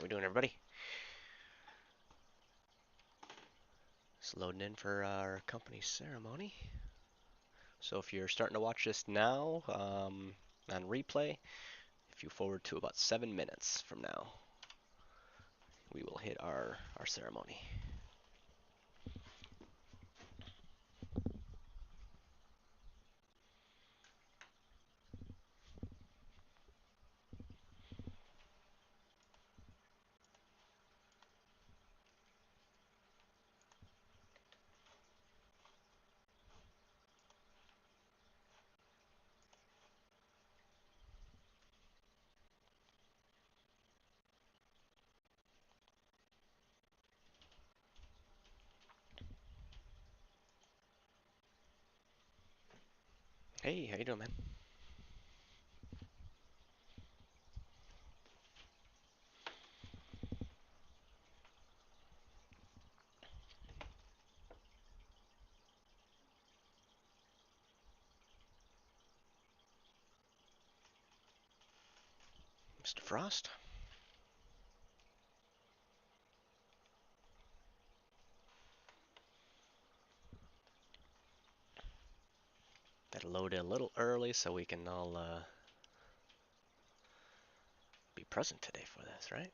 we doing, everybody? Just loading in for our company ceremony. So if you're starting to watch this now on replay, if you forward to about 7 minutes from now, we will hit our ceremony. Hey, how you doing, man? Mr. Frost? Gotta load in a little early so we can all be present today for this, right?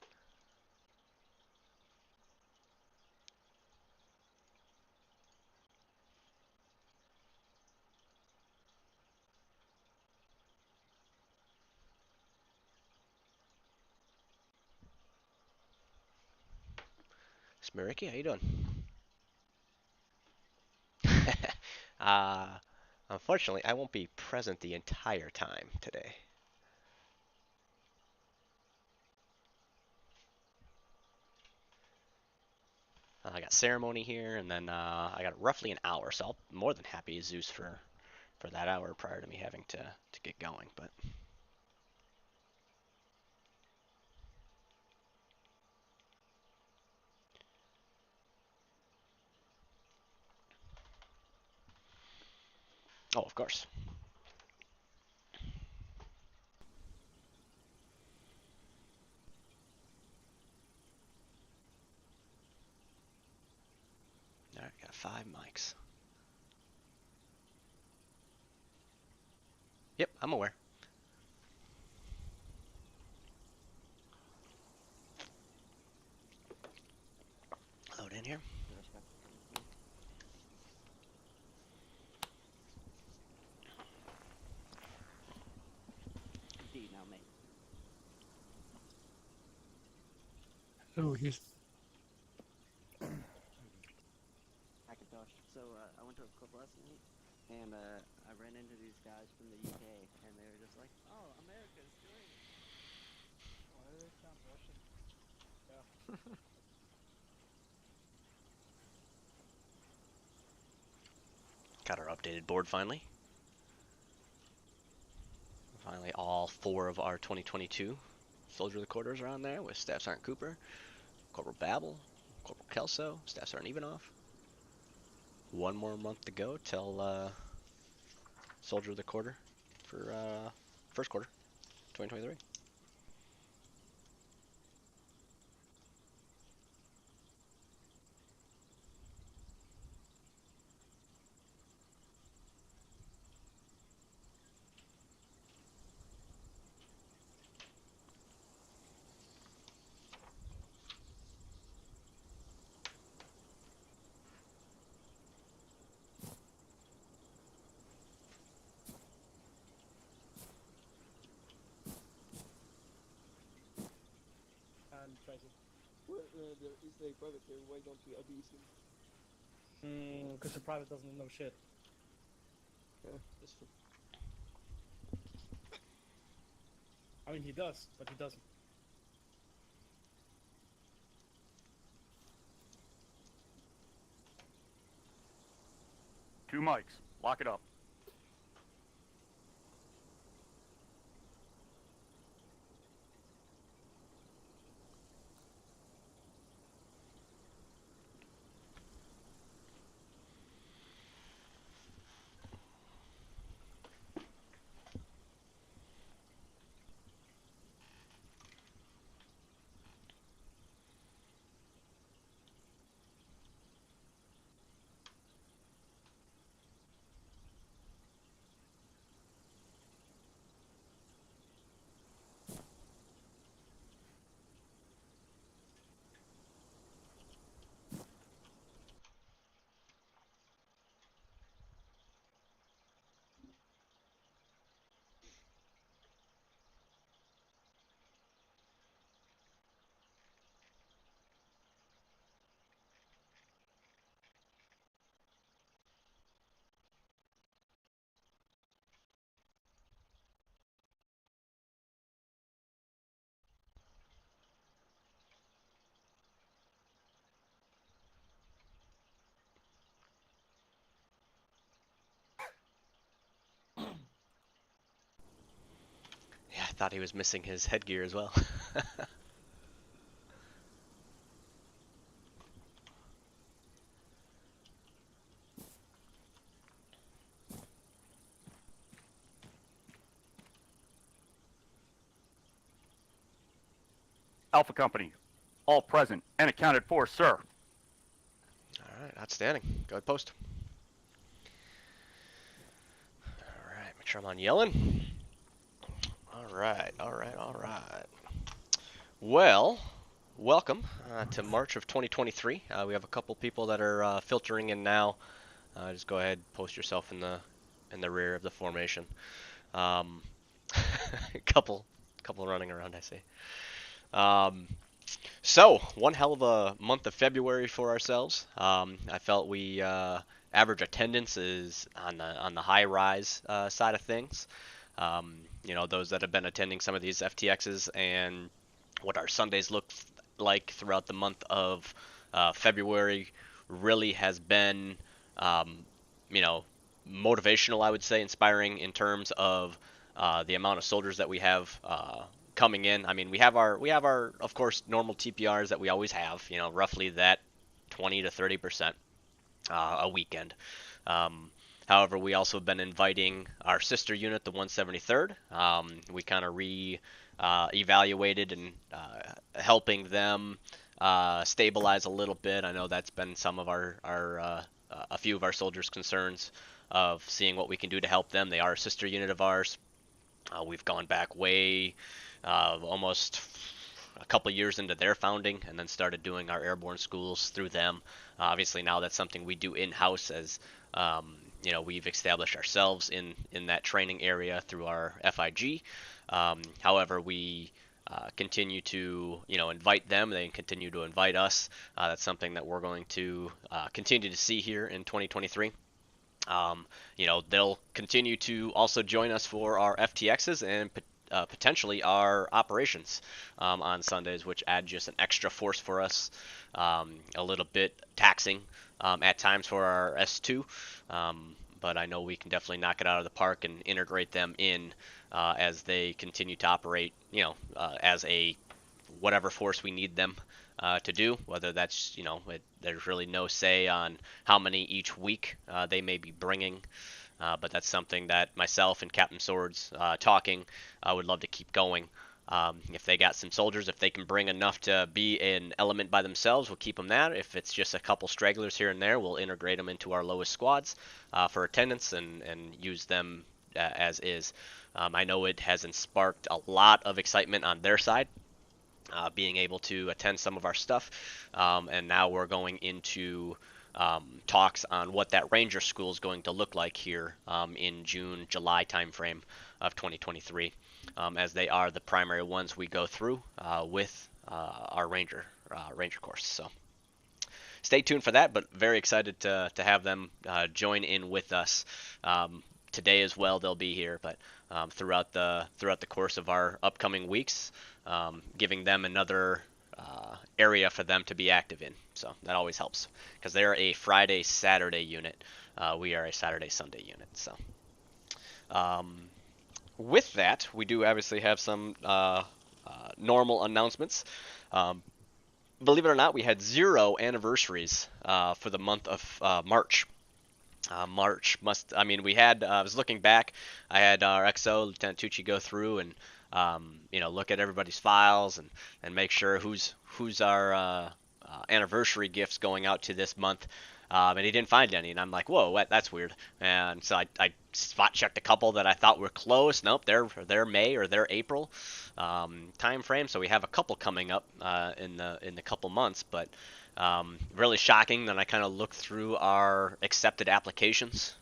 Smiriki, how you doing? uh, Unfortunately, I won't be present the entire time today. I got ceremony here, and then I got roughly an hour, so I'll more than happy Zeus for that hour prior to me having to get going. But oh, of course. All right, got 5 mics. Yep, I'm aware. Load in here. D now, mate. Oh, he's. Hackintosh. So I went to a club last night, and I ran into these guys from the UK, and they were just like, "Oh, America's doing it." Why do they sound Russian? Yeah. Got our updated board finally. Finally, all 4 of our 2022 Soldier of the Quarters are on there with Staff Sergeant Cooper, Corporal Babel, Corporal Kelso, Staff Sergeant Ivanov. 1 more month to go till Soldier of the Quarter for first quarter 2023. And Tracy. Well, is a private here. Why don't you abuse him? Because the private doesn't know shit. Yeah, that's true. I mean, he does, but he doesn't. Two mics. Lock it up. thought he was missing his headgear as well. Alpha Company, all present and accounted for, sir. All right, outstanding. Go ahead, post. All right, make sure I'm on yelling. All right. Well, welcome to March of 2023. We have a couple people that are filtering in now. Just go ahead, post yourself in the rear of the formation. Couple running around, I see. So, one hell of a month of February for ourselves. I felt we average attendance is on the high rise side of things. Those that have been attending some of these FTXs and what our Sundays look like throughout the month of February really has been, motivational, I would say, inspiring in terms of the amount of soldiers that we have coming in. I mean, we have our of course normal TPRs that we always have. Roughly that 20 to 30% a weekend. However, we also have been inviting our sister unit, the 173rd. We kind of evaluated and helping them stabilize a little bit. I know that's been some of our a few of our soldiers' concerns of seeing what we can do to help them. They are a sister unit of ours. We've gone back way almost a couple years into their founding and then started doing our airborne schools through them. Obviously, now that's something we do in-house as we've established ourselves in that training area through our FIG. However, we continue to invite them. They continue to invite us. That's something that we're going to continue to see here in 2023. They'll continue to also join us for our FTXs and potentially our operations on Sundays, which add just an extra force for us. A little bit taxing at times for our S2, but I know we can definitely knock it out of the park and integrate them in as they continue to operate, as a whatever force we need them to do, whether that's, there's really no say on how many each week they may be bringing. But that's something that myself and Captain Swords talking would love to keep going. If they got some soldiers, if they can bring enough to be an element by themselves, we'll keep them there. If it's just a couple stragglers here and there, we'll integrate them into our lowest squads for attendance and use them as is. I know it has sparked a lot of excitement on their side. Being able to attend some of our stuff, and now we're going into talks on what that Ranger School is going to look like here in June, July timeframe of 2023, as they are the primary ones we go through with our Ranger course. So stay tuned for that, but very excited to have them join in with us. Today as well, they'll be here, but throughout the course of our upcoming weeks, giving them another area for them to be active in. So that always helps because they're a Friday, Saturday unit. We are a Saturday, Sunday unit. So with that, we do obviously have some normal announcements. Believe it or not, we had 0 anniversaries for the month of March. We had, I was looking back, I had our XO, Lieutenant Tucci, go through and, look at everybody's files and make sure who's our anniversary gifts going out to this month. And he didn't find any, and I'm like, whoa, that's weird. And so I spot checked a couple that I thought were close. Nope, they're May or they're April time frame. So we have a couple coming up in the couple months, but really shocking. Then I kind of looked through our accepted applications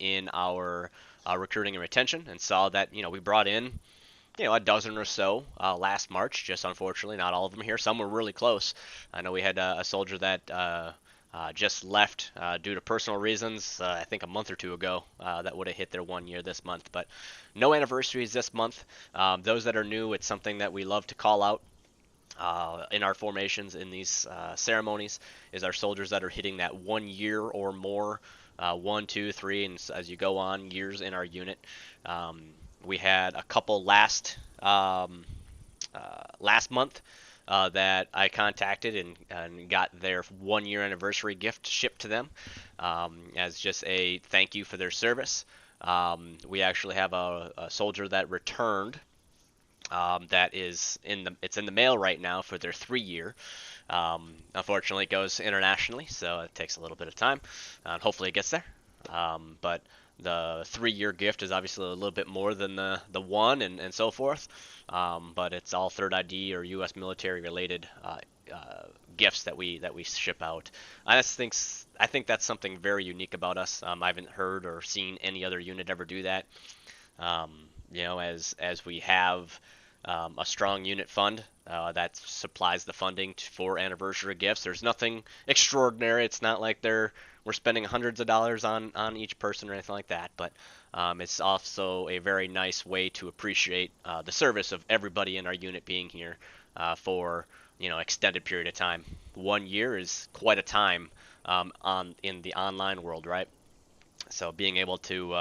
in our recruiting and retention and saw that we brought in a dozen or so last March. Just unfortunately, not all of them here. Some were really close. I know we had a soldier that just left due to personal reasons, I think a month or two ago, that would have hit their 1 year this month. But no anniversaries this month. Those that are new, it's something that we love to call out in our formations in these ceremonies, is our soldiers that are hitting that 1 year or more, 1, 2, 3, and as you go on years in our unit. We had a couple last last month that I contacted and got their 1 year anniversary gift shipped to them as just a thank you for their service. We actually have a soldier that returned that is it's in the mail right now for their 3 year. Unfortunately, it goes internationally, so it takes a little bit of time. Hopefully, it gets there. But the 3 year gift is obviously a little bit more than the one and so forth. But it's all third ID or U.S. military related gifts that we ship out. I think that's something very unique about us. I haven't heard or seen any other unit ever do that. Um, as we have a strong unit fund that supplies the funding for anniversary gifts. There's nothing extraordinary. It's not like we're spending hundreds of dollars on each person or anything like that. But it's also a very nice way to appreciate the service of everybody in our unit being here for extended period of time. 1 year is quite a time in the online world, right? So being able to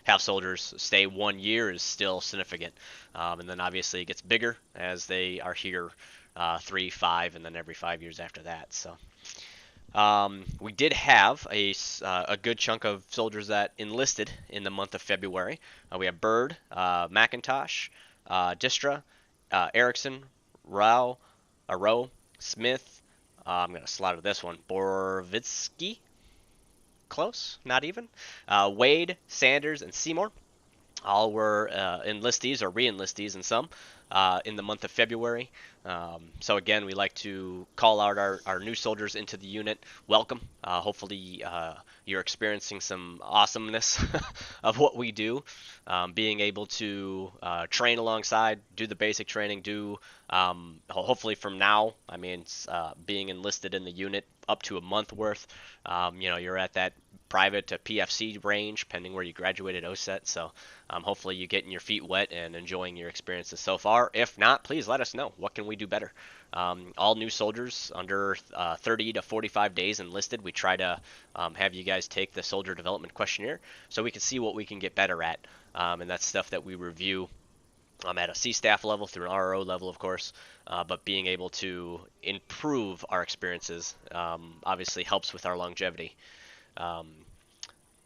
have soldiers stay 1 year is still significant. And then obviously it gets bigger as they are here 3, 5, and then every 5 years after that. So we did have a good chunk of soldiers that enlisted in the month of February. We have Bird, McIntosh, Distra, Erickson, Rao, Aro, Smith. I'm going to slaughter this one. Borovitsky. Close, not even. Wade, Sanders, and Seymour all were enlistees or re-enlistees in some in the month of February. So again, we like to call out our new soldiers into the unit. Welcome. Hopefully you're experiencing some awesomeness of what we do. Being able to train alongside, do the basic training, hopefully from now, I mean, being enlisted in the unit up to a month worth. You're at that private to PFC range, pending where you graduated OSET. So hopefully you're getting your feet wet and enjoying your experiences so far. If not, please let us know. What can we do better? All new soldiers under 30 to 45 days enlisted, we try to have you guys take the soldier development questionnaire so we can see what we can get better at. And that's stuff that we review at a C staff level through an RO level, of course, but being able to improve our experiences obviously helps with our longevity.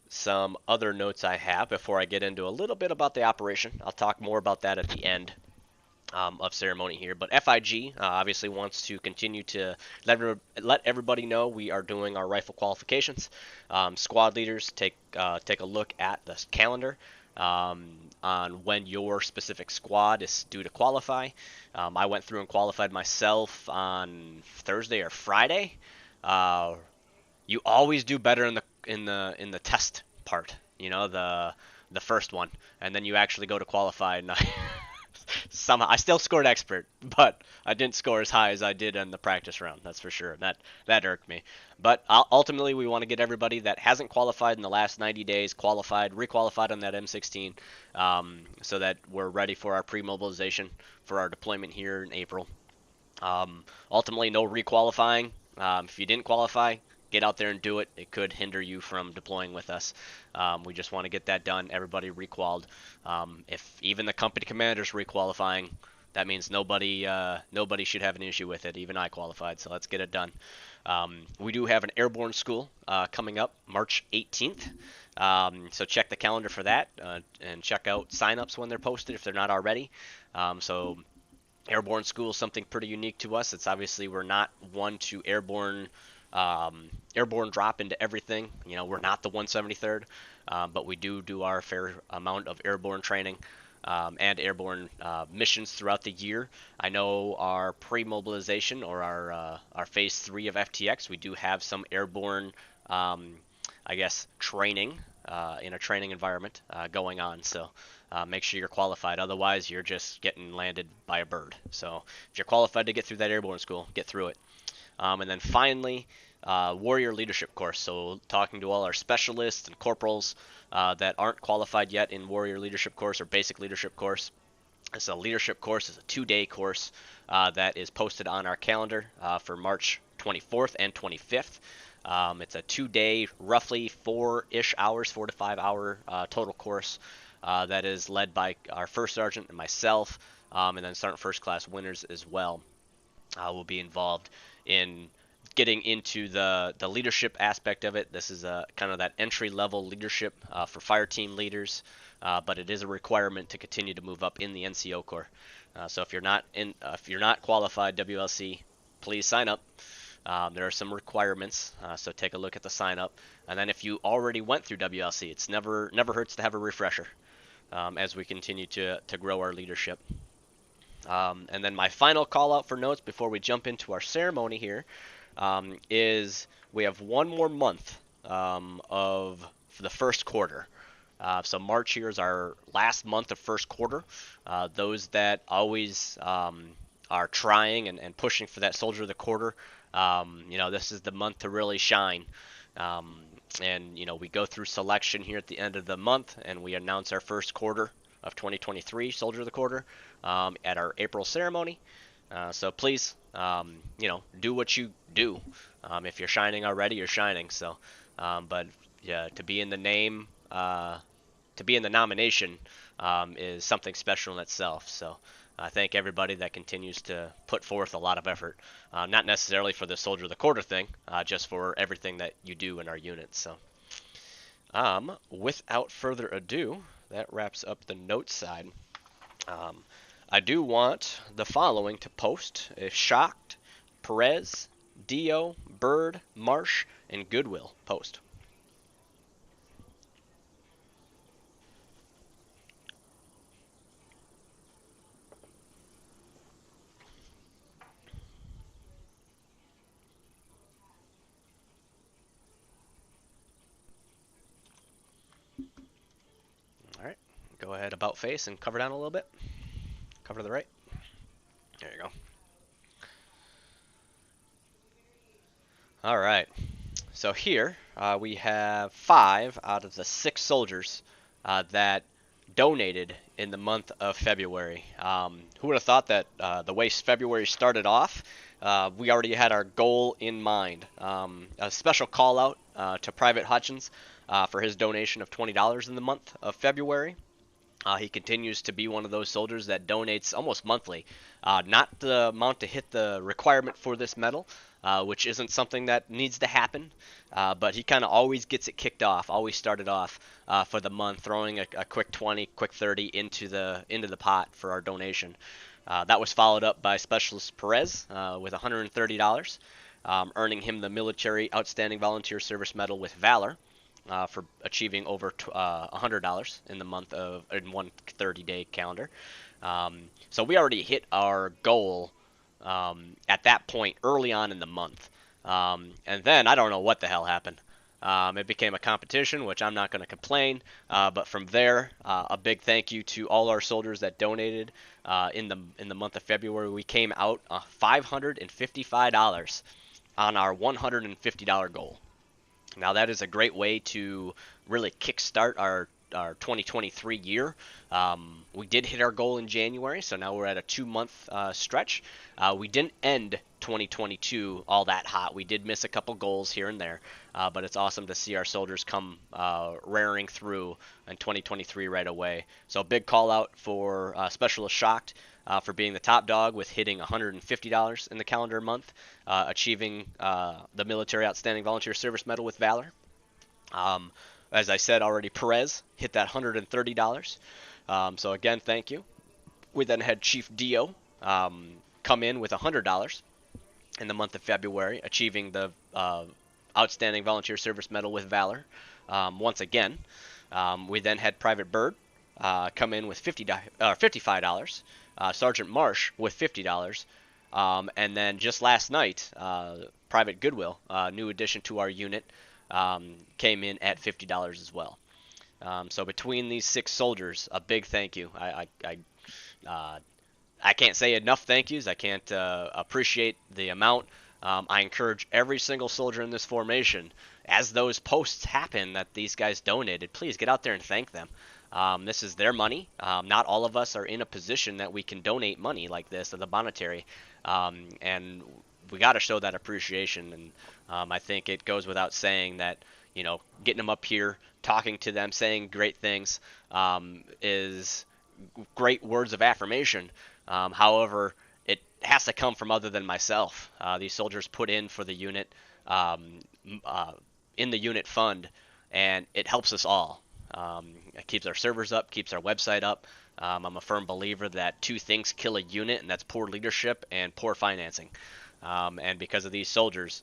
Some other notes I have before I get into a little bit about the operation. I'll talk more about that at the end of ceremony here. But FIG obviously wants to continue to let everybody know we are doing our rifle qualifications. Squad leaders take a look at the calendar on when your specific squad is due to qualify. I went through and qualified myself on Thursday or Friday. You always do better in the test part, the first one, and then you actually go to qualify. And somehow I still scored expert, but I didn't score as high as I did in the practice round. That's for sure. That irked me. But ultimately, we want to get everybody that hasn't qualified in the last 90 days requalified on that M16, so that we're ready for our pre-mobilization for our deployment here in April. Ultimately, no requalifying. If you didn't qualify, get out there and do it. It could hinder you from deploying with us. We just want to get that done. Everybody requalified. If even the company commander's requalifying, that means nobody should have an issue with it. Even I qualified, so let's get it done. We do have an airborne school coming up March 18th. So check the calendar for that and check out signups when they're posted if they're not already. So airborne school is something pretty unique to us. It's obviously we're not one to airborne drop into everything. We're not the 173rd, but we do our fair amount of airborne training and airborne missions throughout the year. I know our pre-mobilization or our phase 3 of FTX, we do have some airborne, training in a training environment going on. So make sure you're qualified. Otherwise, you're just getting landed by a bird. So if you're qualified to get through that airborne school, get through it. And then finally, warrior leadership course. So talking to all our specialists and corporals that aren't qualified yet in warrior leadership course or basic leadership course. It's a leadership course. It's a 2-day course that is posted on our calendar for March 24th and 25th. It's a 2-day, roughly 4-ish hours, 4 to 5 hour total course. that is led by our first sergeant and myself, and then sergeant first class winners as well. Will be involved in getting into the leadership aspect of it. This is kind of that entry level leadership for fire team leaders, but it is a requirement to continue to move up in the NCO Corps. So if you're not qualified WLC, please sign up. There are some requirements, so take a look at the sign up. And then if you already went through WLC, it's never hurts to have a refresher as we continue to grow our leadership. And then my final call out for notes before we jump into our ceremony here is we have one more month of the first quarter. So March here is our last month of first quarter. Those that always are trying and pushing for that soldier of the quarter, this is the month to really shine. And we go through selection here at the end of the month, and we announce our first quarter of 2023 soldier of the quarter at our April ceremony. So please, do what you do. If you're shining already, you're shining. So, but yeah, to be in the name, to be in the nomination is something special in itself. So I thank everybody that continues to put forth a lot of effort, not necessarily for the soldier of the quarter thing, just for everything that you do in our unit. So without further ado, that wraps up the notes side. I do want the following to post: if Shocked, Perez, Dio, Bird, Marsh, and Goodwill post. All right, go ahead about face and cover down a little bit. Cover to the right. There you go. All right. So here we have 5 out of the 6 soldiers that donated in the month of February. Who would have thought that the way February started off, we already had our goal in mind. A special call out to Private Hutchins for his donation of $20 in the month of February. He continues to be one of those soldiers that donates almost monthly. Not the amount to hit the requirement for this medal, which isn't something that needs to happen, but he kind of always gets it kicked off, always started off for the month, throwing a quick 20, quick 30 into the pot for our donation. That was followed up by Specialist Perez with $130, earning him the Military Outstanding Volunteer Service Medal with Valor. For achieving over $100 in the month in one 30-day calendar. So we already hit our goal at that point early on in the month. And then I don't know what the hell happened. It became a competition, which I'm not going to complain. But from there, a big thank you to all our soldiers that donated in the month of February. We came out $555 on our $150 goal. Now that is a great way to really kickstart our 2023 year. We did hit our goal in January, so now we're at a 2-month stretch. We didn't end 2022 all that hot. We did miss a couple goals here and there, but it's awesome to see our soldiers come raring through in 2023 right away. So a big call out for Specialist Shocked for being the top dog with hitting $150 in the calendar month, achieving the Military Outstanding Volunteer Service Medal with Valor. As I said already, Perez hit that $130. So again, thank you. We then had Chief Dio come in with $100 in the month of February, achieving the Outstanding Volunteer Service Medal with Valor once again. We then had Private Bird come in with $55. Sergeant Marsh with $50. And then just last night, Private Goodwill, new addition to our unit, came in at $50 as well. So between these 6 soldiers, a big thank you. I can't say enough thank yous. I can't appreciate the amount. I encourage every single soldier in this formation, as those posts happen that these guys donated, please get out there and thank them. This is their money. Not all of us are in a position that we can donate money like this to the monetary, and we got to show that appreciation. And I think it goes without saying that getting them up here, talking to them, saying great things is great words of affirmation. However, it has to come from other than myself. These soldiers put in for the unit, um, uh, in the unit fund, and it helps us all. It keeps our servers up, keeps our website up. I'm a firm believer that two things kill a unit, and that's poor leadership and poor financing. And because of these soldiers,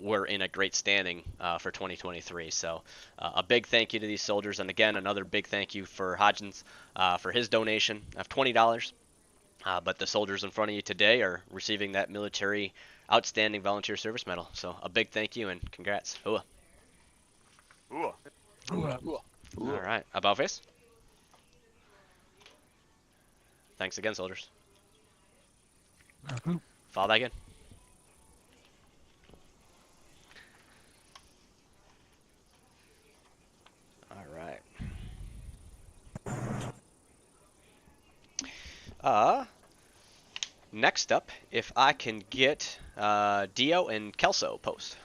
we're in a great standing for 2023. So a big thank you to these soldiers. And again, another big thank you for Hodgins for his donation of $20. But the soldiers in front of you today are receiving that military outstanding volunteer service medal. So a big thank you and congrats. Ooh. All right. About face. Thanks again, soldiers. Fall back in. All right. Next up, if I can get Dio and Kelso post.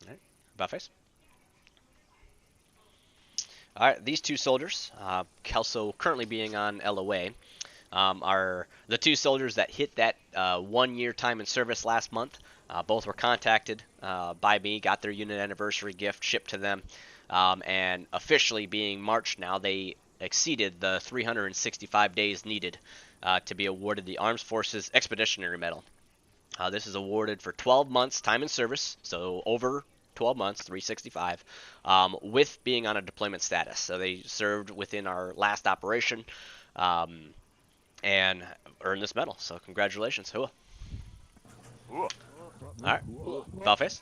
All right. About face. All right, these two soldiers, Kelso currently being on LOA, are the two soldiers that hit that 1 year time in service last month. Both were contacted by me, got their unit anniversary gift shipped to them, and officially being March now, they exceeded the 365 days needed to be awarded the Armed Forces Expeditionary Medal. This is awarded for 12 months time in service, so over 12 months, 365, with being on a deployment status. So they served within our last operation and earned this medal. So congratulations. Hua. Ooh. All right. Bellface.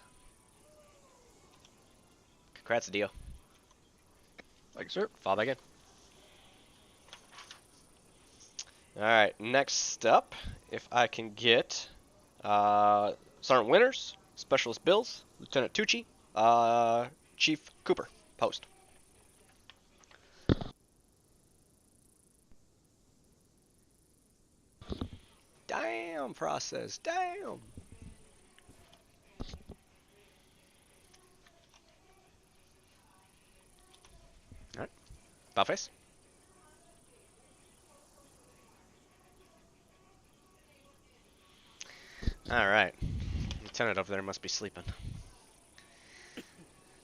Congrats, Dio. Thanks, sir. Fall back in. All right. Next up, if I can get Sergeant Winters, Specialist Bills, Lieutenant Tucci, Chief Cooper, post. Damn, process. Damn. All right. Bellface. All right. Lieutenant over there must be sleeping.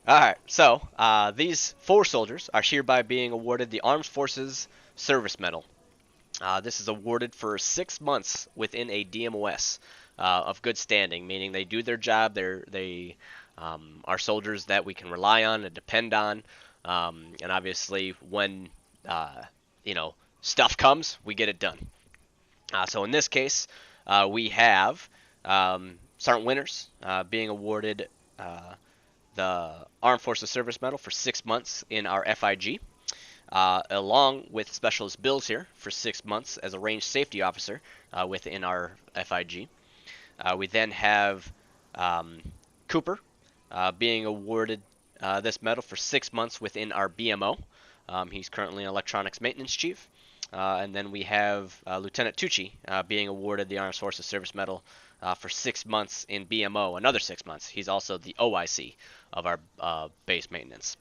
All right. So these four soldiers are hereby being awarded the Armed Forces Service Medal. This is awarded for 6 months within a DMOS of good standing, meaning they do their job. They are soldiers that we can rely on and depend on. And obviously, when stuff comes, we get it done. So in this case, we have Sergeant Winters being awarded the Armed Forces Service Medal for 6 months in our FIG. Along with Specialist Bills here for 6 months as a range safety officer within our FIG. We then have Cooper being awarded this medal for 6 months within our BMO. He's currently an electronics maintenance chief. And then we have Lieutenant Tucci being awarded the Armed Forces Service Medal for 6 months in BMO, another 6 months. He's also the OIC of our base maintenance.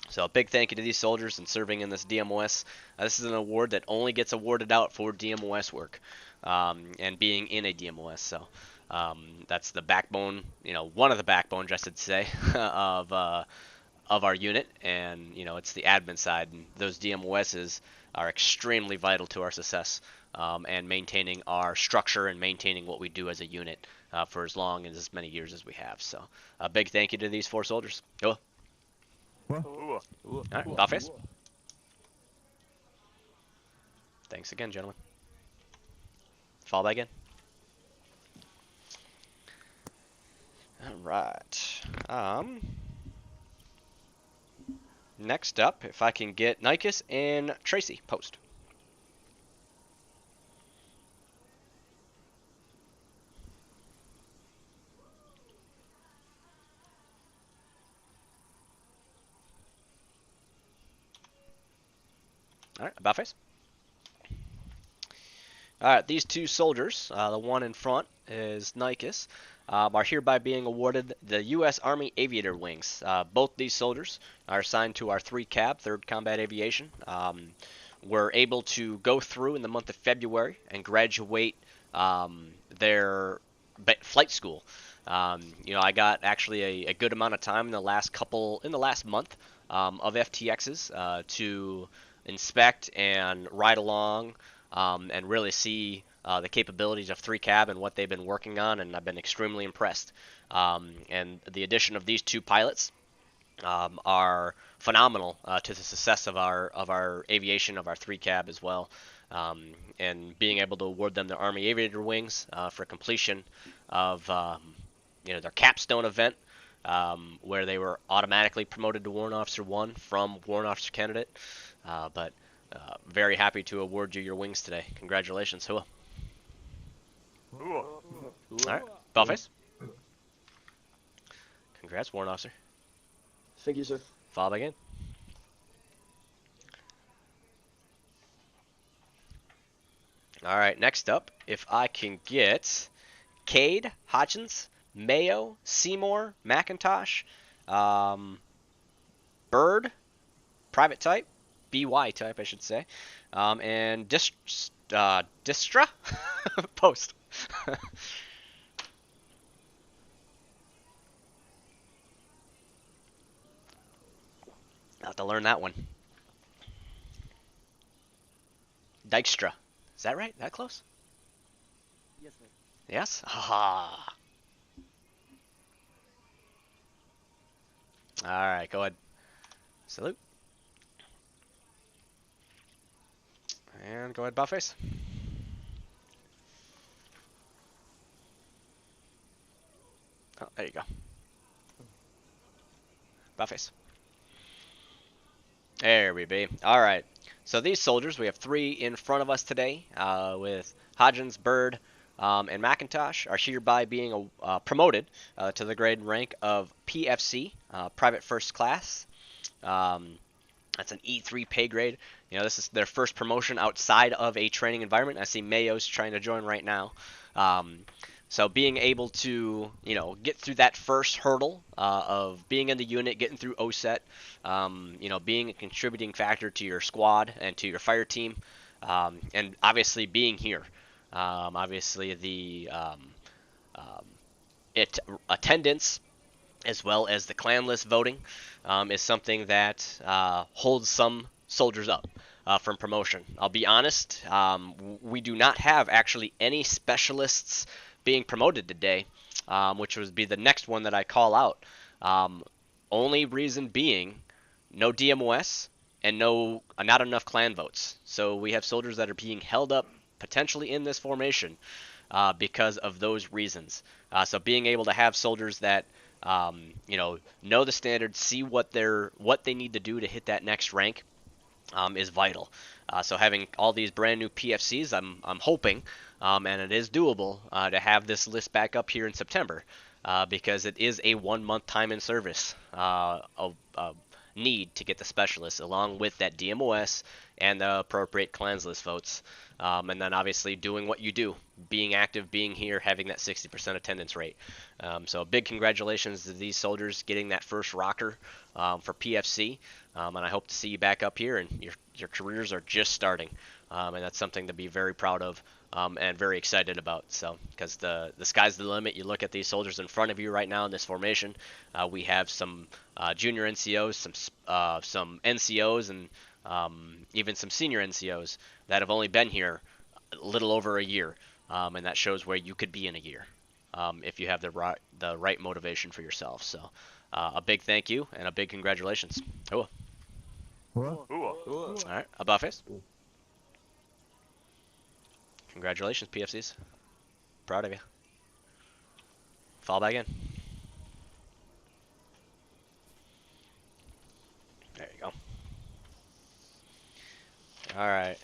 So a big thank you to these soldiers and serving in this DMOS. This is an award that only gets awarded out for DMOS work and being in a DMOS. So that's the backbone, one of the backbones, I should say, of our unit. And it's the admin side. And those DMOSs are extremely vital to our success and maintaining our structure and maintaining what we do as a unit for as long and as many years as we have. So a big thank you to these four soldiers. Go. Ooh. All right, Bellface. Thanks again, gentlemen. Fall back in. All right. Next up, if I can get Nikes and Tracy, post. All right, about face. All right, these two soldiers, the one in front is Nikes, are hereby being awarded the U.S. Army Aviator Wings. Both these soldiers are assigned to our 3 CAB, 3rd Combat Aviation. Were able to go through in the month of February and graduate their flight school. I got actually a good amount of time in the last month of FTXs to inspect and ride along and really see the capabilities of 3CAB and what they've been working on, and I've been extremely impressed. And the addition of these 2 pilots are phenomenal to the success of our aviation, of our 3CAB as well. And being able to award them the Army Aviator Wings for completion of their capstone event, where they were automatically promoted to Warrant Officer 1 from Warrant Officer Candidate. But very happy to award you your wings today. Congratulations, Hua. All right, Bellface. Congrats, Warrant Officer. Thank you, sir. Fall back in. All right, next up, if I can get Cade, Hodgins, Mayo, Seymour, McIntosh, Bird, private type, BY type, I should say, and Distra post. I'll have to learn that one. Dykstra. Is that right? That close? Yes, sir. Yes? Haha. Alright, go ahead. Salute. And go ahead, Buffface. Oh, there you go. Buffface. There we be. Alright. So these soldiers, we have 3 in front of us today, with Hodgins, Bird, and McIntosh, are hereby being promoted to the grade and rank of PFC, Private First Class. That's an E3 pay grade. This is their first promotion outside of a training environment. I see Mayo's trying to join right now. So being able to, get through that first hurdle of being in the unit, getting through OSET, being a contributing factor to your squad and to your fire team, and obviously being here. Obviously the attendance as well as the clan list voting is something that holds some soldiers up from promotion. I'll be honest, we do not have actually any specialists being promoted today, which would be the next one that I call out. Only reason being no DMOS and not enough clan votes. So we have soldiers that are being held up potentially in this formation because of those reasons. So being able to have soldiers that know the standards, see what they need to do to hit that next rank is vital. So having all these brand new PFCs, I'm hoping, and it is doable, to have this list back up here in September, because it is a 1-month time in service need to get the specialists, along with that DMOS and the appropriate clans list votes. And then obviously doing what you do, being active, being here, having that 60% attendance rate. So big congratulations to these soldiers getting that first rocker for PFC. And I hope to see you back up here, and your careers are just starting. And that's something to be very proud of and very excited about. So, because the sky's the limit. You look at these soldiers in front of you right now in this formation. We have some junior NCOs, some NCOs, and even some senior NCOs that have only been here a little over a year, and that shows where you could be in a year if you have the right motivation for yourself. So a big thank you and a big congratulations. Oh. Ooh. All right, about face. Congratulations, PFCs. Proud of you. Fall back in. There you go. All right.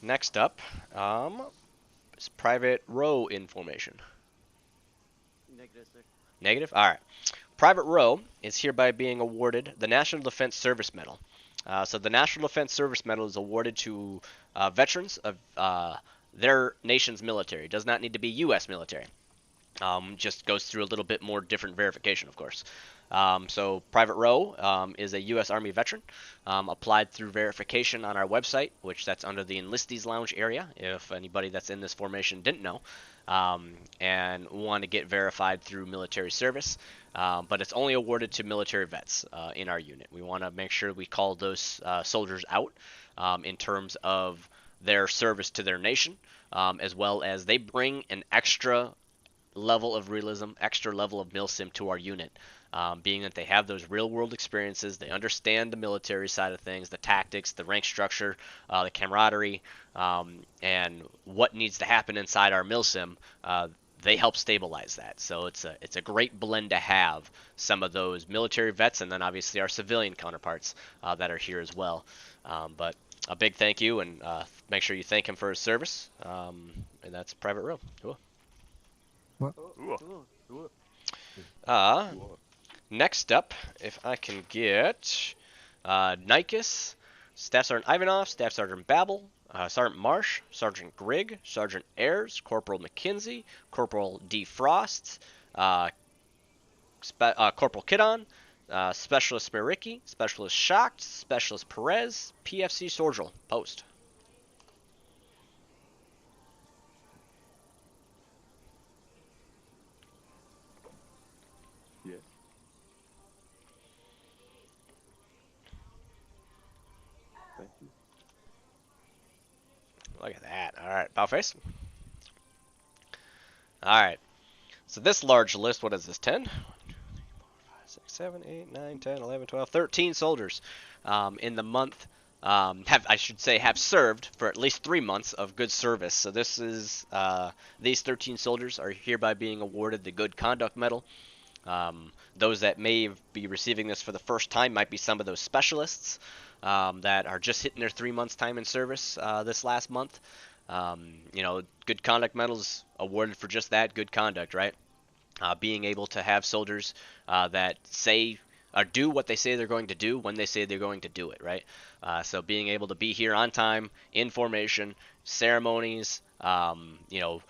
Next up is Private Row in formation. Negative, sir. Negative? All right. Private Row is hereby being awarded the National Defense Service Medal. So the National Defense Service Medal is awarded to veterans of their nation's military. It does not need to be U.S. military. Just goes through a little bit more different verification, of course. So Private Rowe is a U.S. Army veteran, applied through verification on our website, which that's under the Enlistees Lounge area, if anybody that's in this formation didn't know, and want to get verified through military service. But it's only awarded to military vets in our unit. We want to make sure we call those soldiers out in terms of their service to their nation, as well as they bring an extra level of realism, extra level of milsim to our unit, being that they have those real world experiences. They understand the military side of things, the tactics, the rank structure, the camaraderie, and what needs to happen inside our milsim. They help stabilize that. So it's a great blend to have some of those military vets and then obviously our civilian counterparts that are here as well. But a big thank you, and make sure you thank him for his service. And that's Private Rowe. Cool. Next up, if I can get Nikes, Staff Sergeant Ivanov, Staff Sergeant Babel, Sergeant Marsh, Sergeant Grigg, Sergeant Ayers, Corporal McKenzie, Corporal D. Frost, Corporal Kidon, Specialist Smiricki, Specialist Shocked, Specialist Perez, PFC Sorgel, post. Thank you. Look at that. All right, about face. All right. So this large list, what is this, 10? 1, 2, 3, 4, 5, 6, 7, 8, 9, 10, 11, 12, 13 soldiers in the month have served for at least 3 months of good service. So this is, these 13 soldiers are hereby being awarded the Good Conduct Medal. Those that may be receiving this for the first time might be some of those specialists that are just hitting their 3 months time in service this last month. Good conduct medals awarded for just that, good conduct, right? Being able to have soldiers that say or do what they say they're going to do when they say they're going to do it, right? So being able to be here on time, in formation, ceremonies, no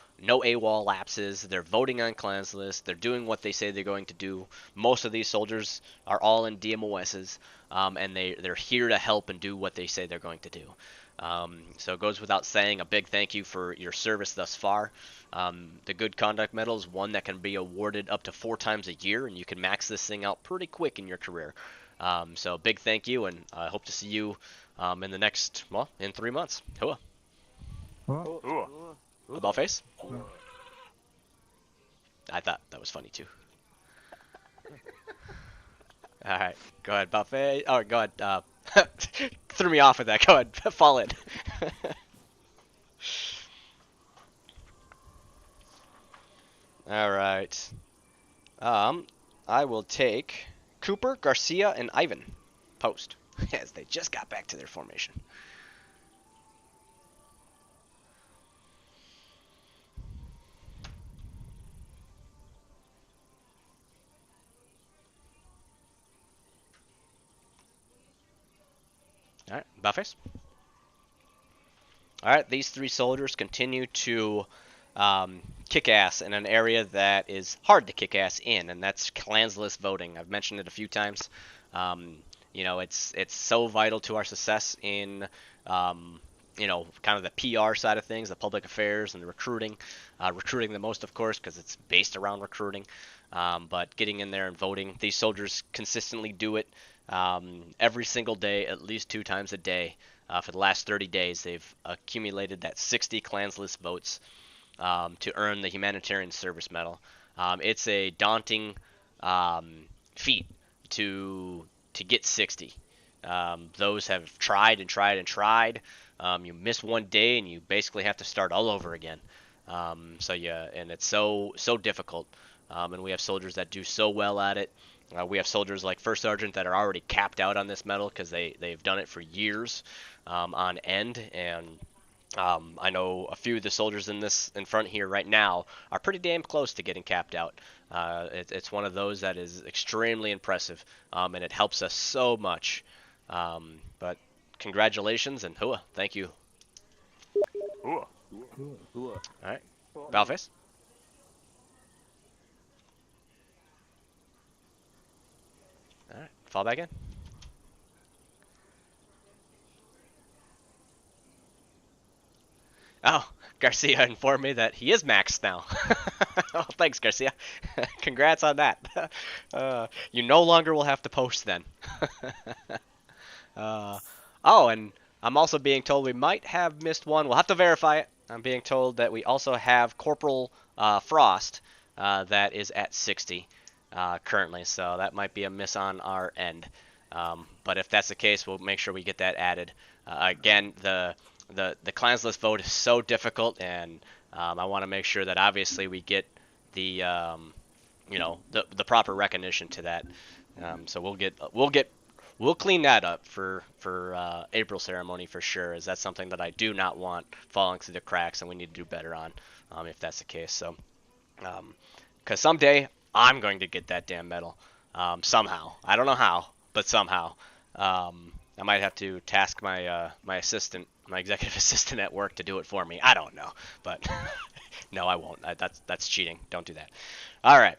AWOL lapses, they're voting on clans lists, they're doing what they say they're going to do. Most of these soldiers are all in DMOSs, and they're here to help and do what they say they're going to do. So it goes without saying, a big thank you for your service thus far. The Good Conduct Medal is one that can be awarded up to 4 times a year, and you can max this thing out pretty quick in your career. So big thank you, and I hope to see you in the next, in 3 months. Hua. About face? I thought that was funny too. Alright, go ahead, Buffet. Oh, go ahead. Threw me off with that. Go ahead, fall in. Alright. I will take Cooper, Garcia, and Ivan. Post. As they just got back to their formation. Alright, Buffets. Alright, these 3 soldiers continue to kick ass in an area that is hard to kick ass in, and that's clans list voting. I've mentioned it a few times. It's so vital to our success in kind of the PR side of things, the public affairs and the recruiting. Recruiting the most, of course, because it's based around recruiting. But getting in there and voting, these soldiers consistently do it every single day, at least 2 times a day. For the last 30 days, they've accumulated that 60 clans list votes to earn the Humanitarian Service Medal. It's a daunting feat to get 60. Those have tried and tried and tried. You miss one day and you basically have to start all over again. And it's so difficult. And we have soldiers that do so well at it. We have soldiers like First Sergeant that are already capped out on this medal because they've done it for years on end. And I know a few of the soldiers in front here right now are pretty damn close to getting capped out. It's one of those that is extremely impressive, and it helps us so much But congratulations and hua, thank you. Hua. Cool. All right, Balface. All right, fall back in. Oh, Garcia informed me that he is maxed now. Oh, thanks, Garcia. Congrats on that. You no longer will have to post then. uh, oh, and I'm also being told we might have missed one. We'll have to verify it. I'm being told that we also have Corporal Frost that is at 60 currently, so that might be a miss on our end. But if that's the case, we'll make sure we get that added. Again, the clans list vote is so difficult, and I want to make sure that obviously we get the the proper recognition to that. So we'll clean that up for April ceremony for sure, as that's something that I do not want falling through the cracks, and we need to do better on if that's the case. So because someday I'm going to get that damn medal somehow. I don't know how, but somehow. I might have to task my assistant, my executive assistant at work to do it for me. I don't know, but no, I won't. That's cheating. Don't do that. All right.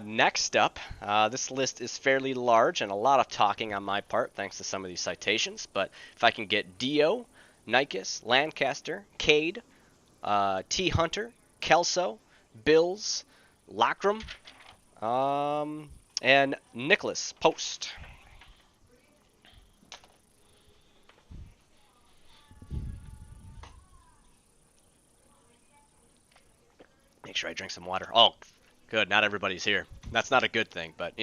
Next up, this list is fairly large and a lot of talking on my part thanks to some of these citations, but if I can get Dio, Nikes, Lancaster, Cade, T. Hunter, Kelso, Bills, Lockram, and Nicholas Post. Make sure I drink some water. Oh, good. Not everybody's here. That's not a good thing, but,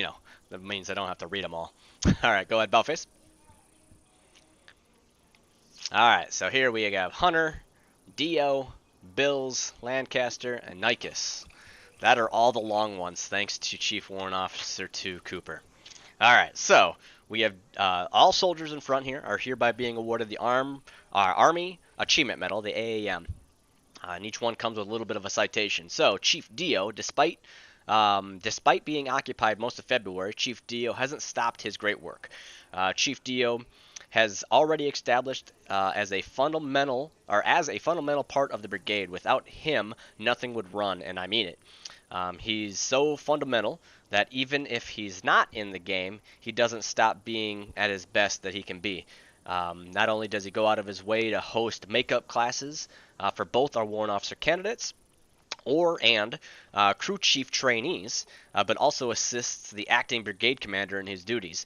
that means I don't have to read them all. All right, go ahead, Bellface. All right, so here we have Hunter, Dio, Bills, Lancaster, and Nikes. That are all the long ones, thanks to Chief Warrant Officer 2 Cooper. All right, so we have all soldiers in front here are hereby being awarded the Army Achievement Medal, the AAM. And each one comes with a little bit of a citation. So Chief Dio, despite being occupied most of February, Chief Dio hasn't stopped his great work. Chief Dio has already established as a fundamental part of the brigade. Without him, nothing would run, and I mean it. He's so fundamental that even if he's not in the game, he doesn't stop being at his best that he can be. Not only does he go out of his way to host makeup classes for both our warrant officer candidates and crew chief trainees, but also assists the acting brigade commander in his duties,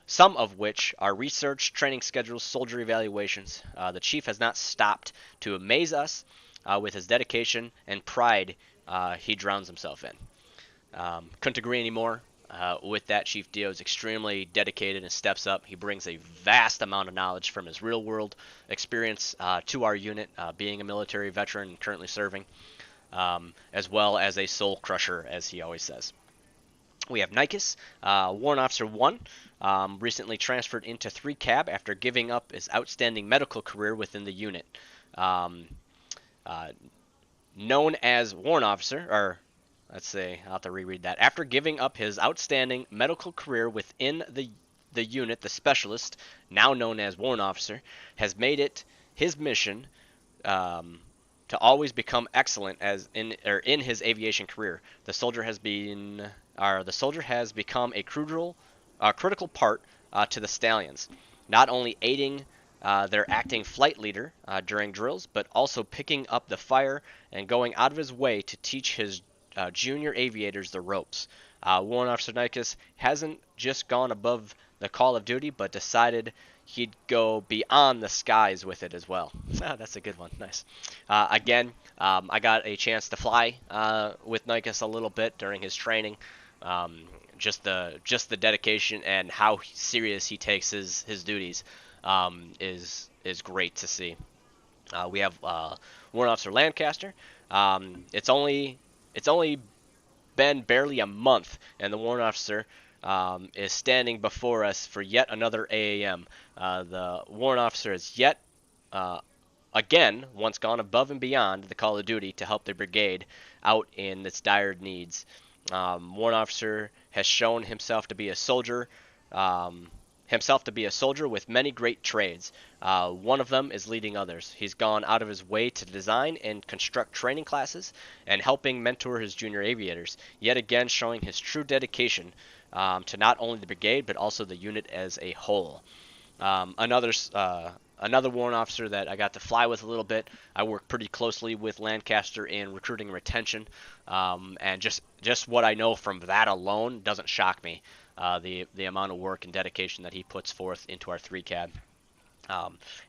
some of which are research, training schedules, soldier evaluations. The chief has not stopped to amaze us with his dedication and pride he drowns himself in. Couldn't agree anymore. With that, Chief Dio is extremely dedicated and steps up. He brings a vast amount of knowledge from his real-world experience to our unit, being a military veteran and currently serving, as well as a soul crusher, as he always says. We have Nikes, Warrant Officer 1, recently transferred into 3 Cab after giving up his outstanding medical career within the unit. Known as Warrant Officer, or let's see, I'll have to reread that. After giving up his outstanding medical career within the unit, the specialist, now known as Warrant Officer, has made it his mission to always become excellent in his aviation career. The soldier has become a critical part to the Stallions, not only aiding their acting flight leader during drills, but also picking up the fire and going out of his way to teach his junior aviators the ropes. Warrant Officer Nikes hasn't just gone above the call of duty, but decided he'd go beyond the skies with it as well. That's a good one. Nice. Again, I got a chance to fly with Nikes a little bit during his training. Just the dedication and how serious he takes his duties is great to see. We have Warrant Officer Lancaster. It's only been barely a month, and the warrant officer is standing before us for yet another AAM. The warrant officer has yet again once gone above and beyond the call of duty to help the brigade out in its dire needs. Warrant officer has shown himself to be a soldier himself to be a soldier with many great trades. One of them is leading others. He's gone out of his way to design and construct training classes and helping mentor his junior aviators, yet again showing his true dedication to not only the brigade but also the unit as a whole. Another warrant officer that I got to fly with a little bit. I work pretty closely with Lancaster in recruiting and retention, and just what I know from that alone doesn't shock me. The amount of work and dedication that he puts forth into our 3 cab.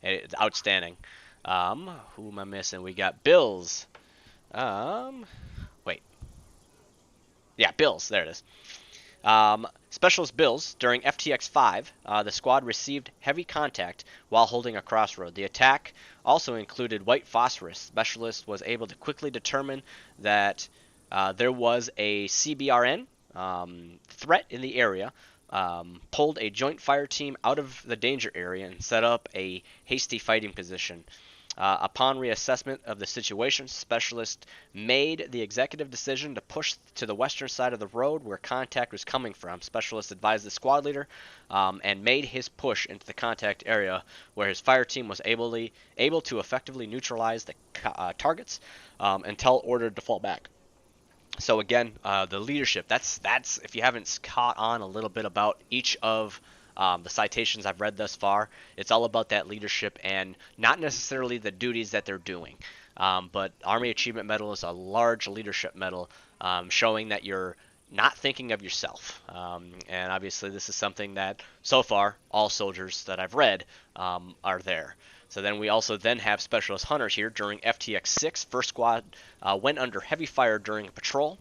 It's outstanding. Who am I missing? We got Bills. Wait. Yeah, Bills. There it is. Specialist Bills, during FTX 5, the squad received heavy contact while holding a crossroad. The attack also included white phosphorus. Specialist was able to quickly determine that there was a CBRN threat in the area, pulled a joint fire team out of the danger area, and set up a hasty fighting position. Upon reassessment of the situation, Specialist made the executive decision to push to the western side of the road where contact was coming from. Specialist advised the squad leader and made his push into the contact area where his fire team was able to effectively neutralize the targets until ordered to fall back. So again, the leadership, that's if you haven't caught on a little bit about each of the citations I've read thus far, it's all about that leadership and not necessarily the duties that they're doing. But Army Achievement Medal is a large leadership medal, showing that you're not thinking of yourself. And obviously this is something that, so far, all soldiers that I've read are there. So then we also then have Specialist Hunters here during FTX 6. First squad went under heavy fire during a patrol.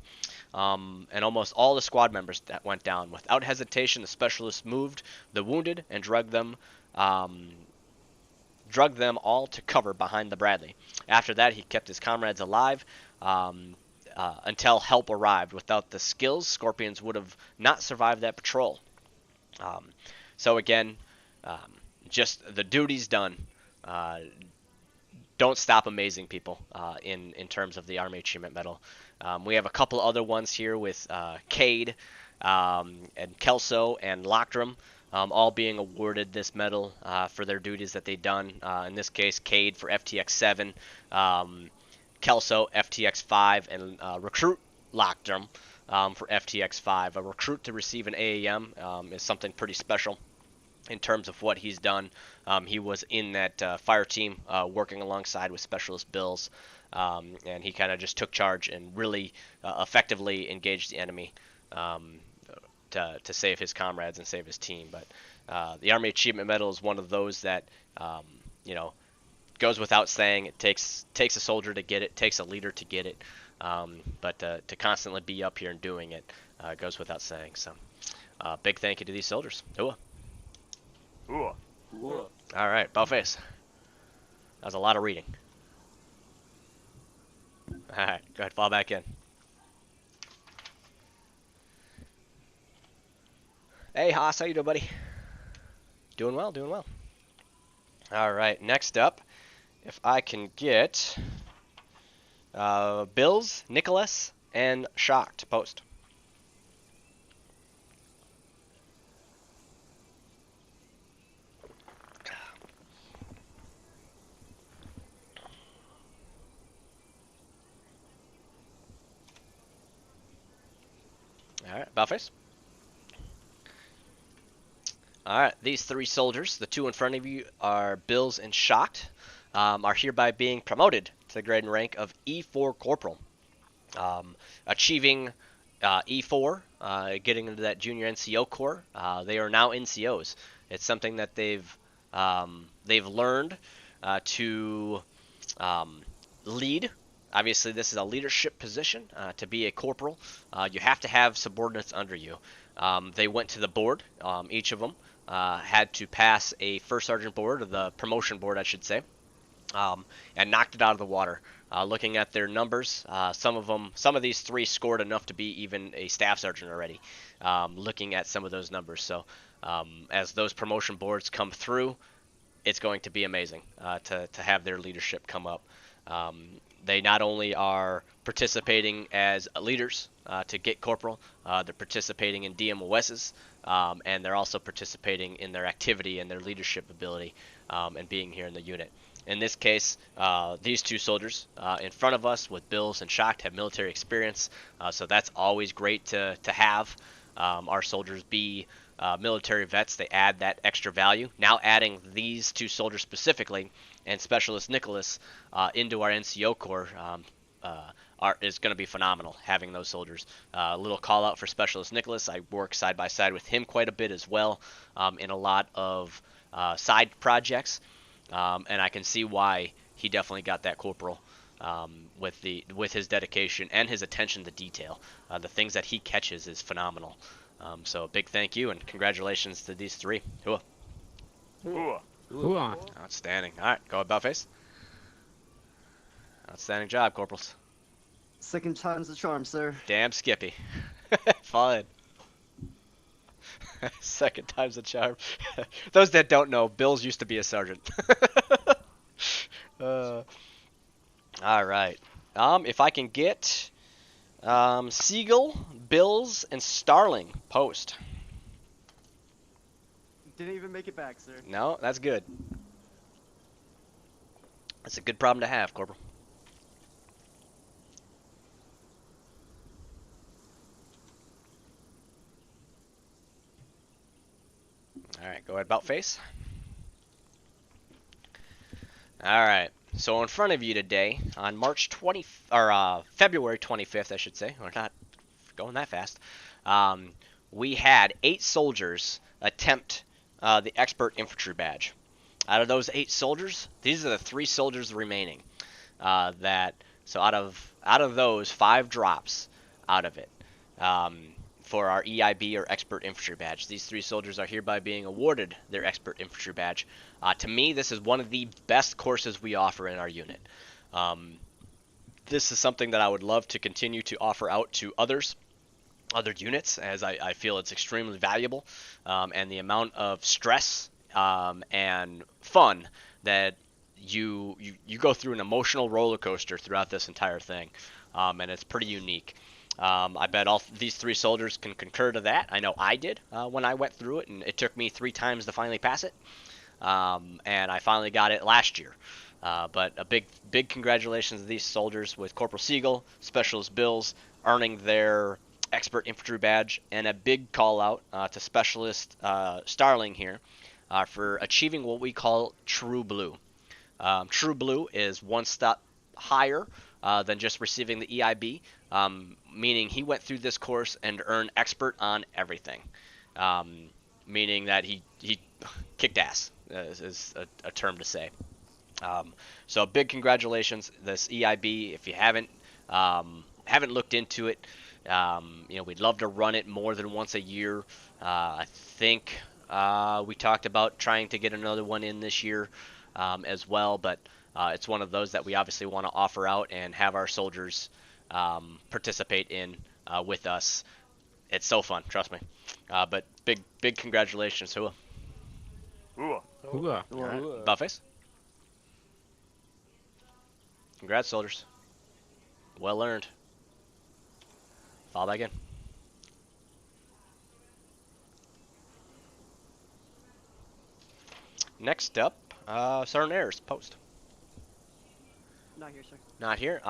And almost all the squad members that went down. Without hesitation, the specialist moved the wounded and drugged them all to cover behind the Bradley. After that, he kept his comrades alive until help arrived. Without the skills, Scorpions would have not survived that patrol. So again, just the duty's done. Don't stop amazing people in terms of the Army Achievement Medal. We have a couple other ones here with Cade and Kelso and Lockdrum all being awarded this medal for their duties that they've done. In this case, Cade for FTX 7, Kelso FTX 5, and Recruit Lockdrum for FTX 5. A recruit to receive an AAM is something pretty special in terms of what he's done. He was in that fire team working alongside with Specialist Bills, and he kind of just took charge and really effectively engaged the enemy to save his comrades and save his team. But the Army Achievement Medal is one of those that goes without saying. It takes a soldier to get it, takes a leader to get it, but to constantly be up here and doing it goes without saying. So big thank you to these soldiers. Ooh. Ooh. Whoa. All right, Bowface. That was a lot of reading. All right, go ahead, fall back in. Hey, Haas, how you doing, buddy? Doing well, doing well. All right, next up, if I can get Bills, Nicholas, and Shock to post. All right, Bowface. All right, these 3 soldiers, the 2 in front of you are Bills and Shocked, are hereby being promoted to the grade and rank of E4 Corporal. Achieving E4, getting into that junior NCO corps, they are now NCOs. It's something that they've learned to lead. Obviously, this is a leadership position. To be a corporal, you have to have subordinates under you. They went to the board. Each of them had to pass a first sergeant board, or the promotion board, I should say, and knocked it out of the water. Looking at their numbers, some of these 3 scored enough to be even a staff sergeant already. Looking at some of those numbers, so as those promotion boards come through, it's going to be amazing to have their leadership come up. They not only are participating as leaders to get corporal. They're participating in DMOSs, and they're also participating in their activity and their leadership ability, and being here in the unit. In this case, these two soldiers in front of us with Bills and Shocked have military experience, so that's always great to have. Our soldiers be military vets. They add that extra value. Now adding these two soldiers specifically and Specialist Nicholas into our NCO Corps is going to be phenomenal, having those soldiers. A little call out for Specialist Nicholas. I work side by side with him quite a bit as well, in a lot of side projects, and I can see why he definitely got that corporal, with his dedication and his attention to detail. The things that he catches is phenomenal. So a big thank you and congratulations to these three. Cool. Ooh. Who on? Outstanding. All right, go about face. Outstanding job, corporals. Second time's the charm, sir. Damn Skippy. Fun. Second time's the charm. Those that don't know, Bills used to be a sergeant. All right. If I can get Siegel, Bills, and Starling post. Didn't even make it back, sir. No, that's good. That's a good problem to have, Corporal. All right, go ahead, about face. All right. So in front of you today, on March 20 or February 25th, I should say. We're not going that fast. We had 8 soldiers attempt the Expert Infantry badge. Out of those 8 soldiers, these are the 3 soldiers remaining. So out of those, 5 drops out of it. For our EIB or Expert Infantry badge. These 3 soldiers are hereby being awarded their Expert Infantry badge. To me, this is one of the best courses we offer in our unit. This is something that I would love to continue to offer out to other units, as I feel it's extremely valuable, and the amount of stress and fun that you go through an emotional roller coaster throughout this entire thing, and it's pretty unique. I bet all these 3 soldiers can concur to that. I know I did when I went through it, and it took me 3 times to finally pass it. And I finally got it last year. But a big congratulations to these soldiers with Corporal Siegel, Specialist Bills, earning their Expert Infantry badge, and a big call out to Specialist Starling here for achieving what we call True Blue. True Blue is one step higher than just receiving the EIB, meaning he went through this course and earned expert on everything, meaning that he kicked ass, is a term to say. So big congratulations, this EIB. If you haven't looked into it, we'd love to run it more than once a year. I think we talked about trying to get another one in this year as well, but it's one of those that we obviously want to offer out and have our soldiers participate in with us. It's so fun, trust me. But big congratulations, Hua. Ooh. Who on? Buttface. Congrats, soldiers. Well earned. Fall back in. Next up, Sergeant Ayers, post. Not here, sir. Not here?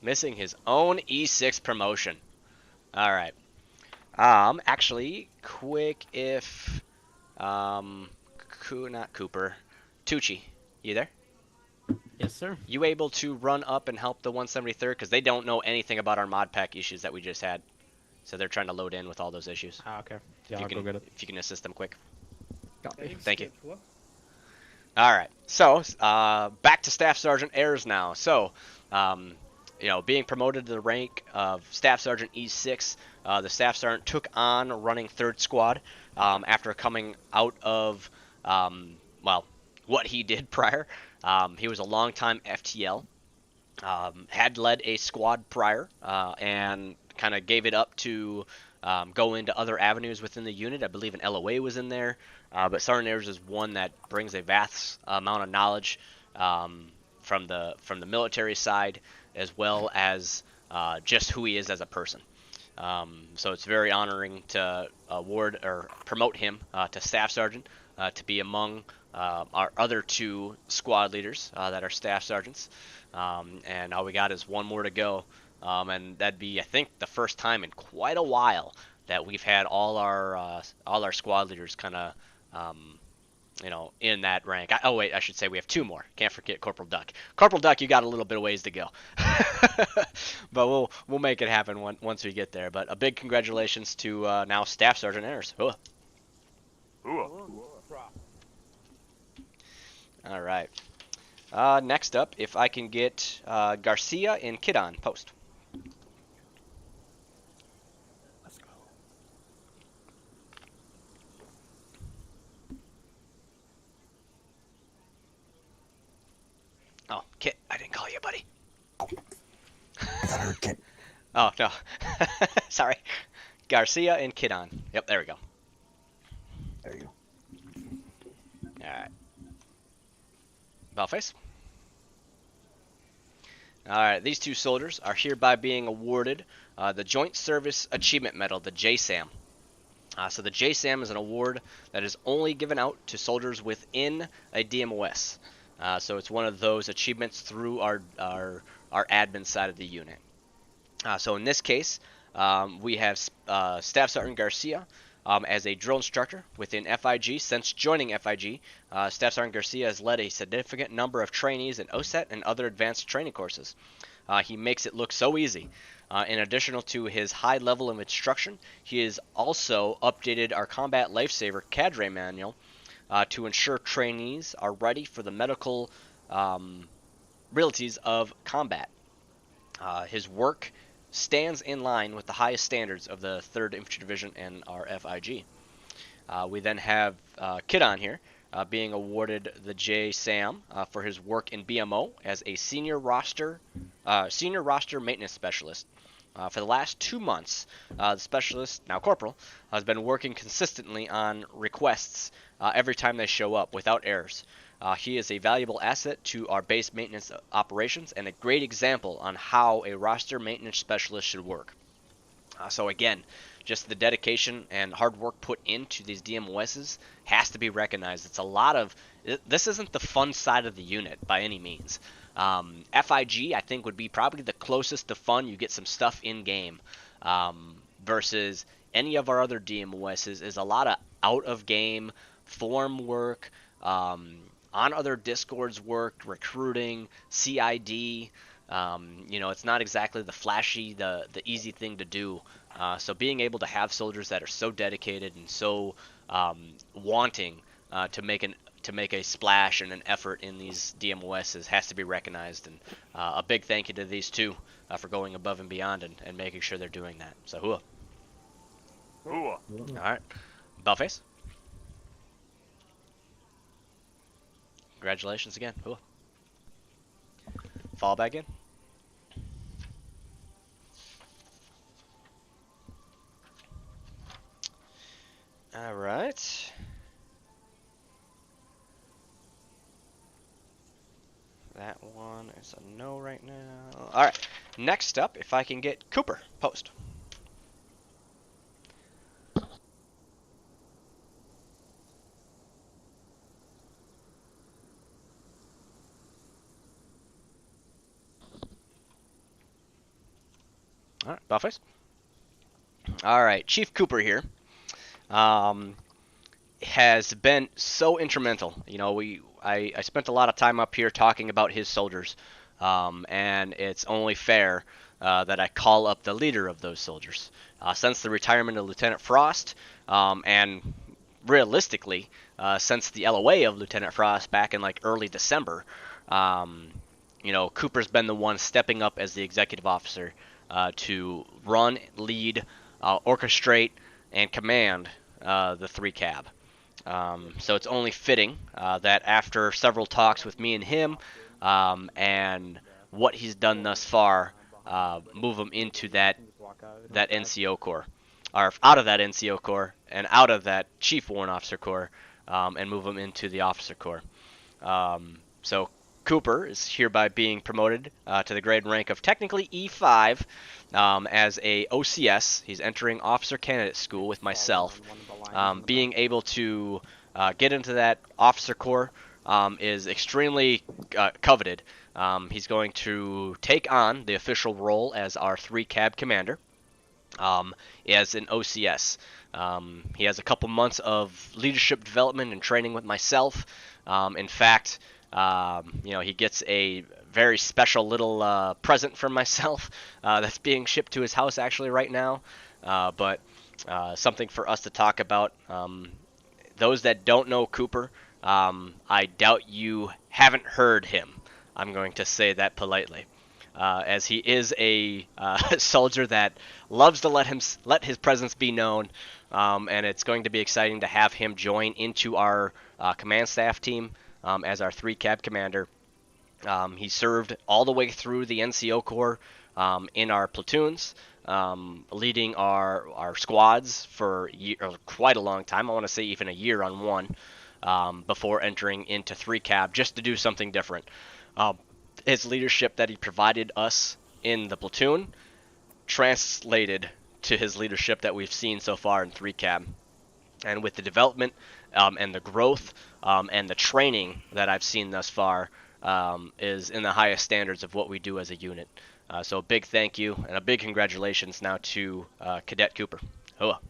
Missing his own E6 promotion. All right. Actually, quick if, not Cooper, Tucci, you there? Yes, sir. You able to run up and help the 173rd? Because they don't know anything about our mod pack issues that we just had. So they're trying to load in with all those issues. Okay. Yeah, I'll go get it. If you can assist them quick. Copy. Thank you. All right. So, back to Staff Sergeant Ayers now. So, being promoted to the rank of Staff Sergeant E6, the Staff Sergeant took on running 3rd Squad after coming out of, what he did prior. He was a long-time FTL, had led a squad prior, and kind of gave it up to go into other avenues within the unit. I believe an LOA was in there, but Sergeant Ayers is one that brings a vast amount of knowledge from the military side, as well as just who he is as a person. So it's very honoring to award or promote him to Staff Sergeant, to be among our other 2 squad leaders that are Staff Sergeants. And all we got is 1 more to go. And that'd be, I think, the first time in quite a while that we've had all our squad leaders kind of in that rank. Oh wait, I should say we have 2 more. Can't forget Corporal Duck. Corporal Duck, you got a little bit of ways to go, but we'll make it happen once we get there. But a big congratulations to now Staff Sergeant Ayers. Hooah. All right. Next up, if I can get Garcia and Kidon post. Let's go. Oh, Kit, I didn't call you, buddy. I thought I heard Kit. Oh no, sorry. Garcia and Kidon. Yep, there we go. There you go. All right. Bellface. All right, these 2 soldiers are hereby being awarded the Joint Service Achievement Medal, the JSAM. So the JSAM is an award that is only given out to soldiers within a DMOS. So it's one of those achievements through our admin side of the unit. So in this case, we have Staff Sergeant Garcia as a drill instructor within FIG. Since joining FIG, Staff Sergeant Garcia has led a significant number of trainees in OSET and other advanced training courses. He makes it look so easy. In addition to his high level of instruction, he has also updated our Combat Lifesaver Cadre Manual to ensure trainees are ready for the medical realities of combat. His work stands in line with the highest standards of the 3rd Infantry Division and our FIG. We then have Kidon here being awarded the JSAM for his work in BMO as a senior roster maintenance specialist. For the last 2 months, the specialist, now corporal, has been working consistently on requests every time they show up without errors. He is a valuable asset to our base maintenance operations and a great example on how a roster maintenance specialist should work. So again, just the dedication and hard work put into these DMOSs has to be recognized. It's a lot of, this isn't the fun side of the unit by any means. FIG, I think, would be probably the closest to fun. You get some stuff in game, versus any of our other DMOSs is a lot of out of game form work, on other Discords work, recruiting, CID. It's not exactly the flashy, the easy thing to do. So being able to have soldiers that are so dedicated and so wanting to make a splash and an effort in these DMOSs has to be recognized. And a big thank you to these 2 for going above and beyond and making sure they're doing that. So hooah. Hooah. All right. Bellface. Congratulations again. Hooah. Fall back in. All right. That one is a no right now. All right. Next up, if I can get Cooper post. All right, Bellface. All right, Chief Cooper here has been so instrumental. I spent a lot of time up here talking about his soldiers, and it's only fair that I call up the leader of those soldiers. Since the retirement of Lieutenant Frost, and realistically, since the LOA of Lieutenant Frost back in like early December, Cooper's been the one stepping up as the executive officer to run, lead, orchestrate, and command the 3 cab. So it's only fitting that after several talks with me and him, and what he's done thus far, move him into that NCO Corps, or out of that NCO Corps and out of that Chief Warrant Officer Corps, and move him into the Officer Corps. So Cooper is hereby being promoted to the grade rank of technically E5, as a OCS. He's entering Officer Candidate School with myself. Being able to get into that officer corps is extremely coveted. He's going to take on the official role as our 3 cab commander as an OCS. He has a couple months of leadership development and training with myself. In fact, he gets a very special little present from myself that's being shipped to his house actually right now. But something for us to talk about. Those that don't know Cooper, I doubt you haven't heard him. I'm going to say that politely. As he is a soldier that loves to let his presence be known, and it's going to be exciting to have him join into our command staff team as our 3 cab commander. He served all the way through the NCO Corps in our platoons, leading our squads for quite a long time. I want to say even a year on one, before entering into 3 cab just to do something different. His leadership that he provided us in the platoon translated to his leadership that we've seen so far in 3 cab. And with the development and the growth and the training that I've seen thus far, is in the highest standards of what we do as a unit. So a big thank you and a big congratulations now to Cadet Cooper. Hoa.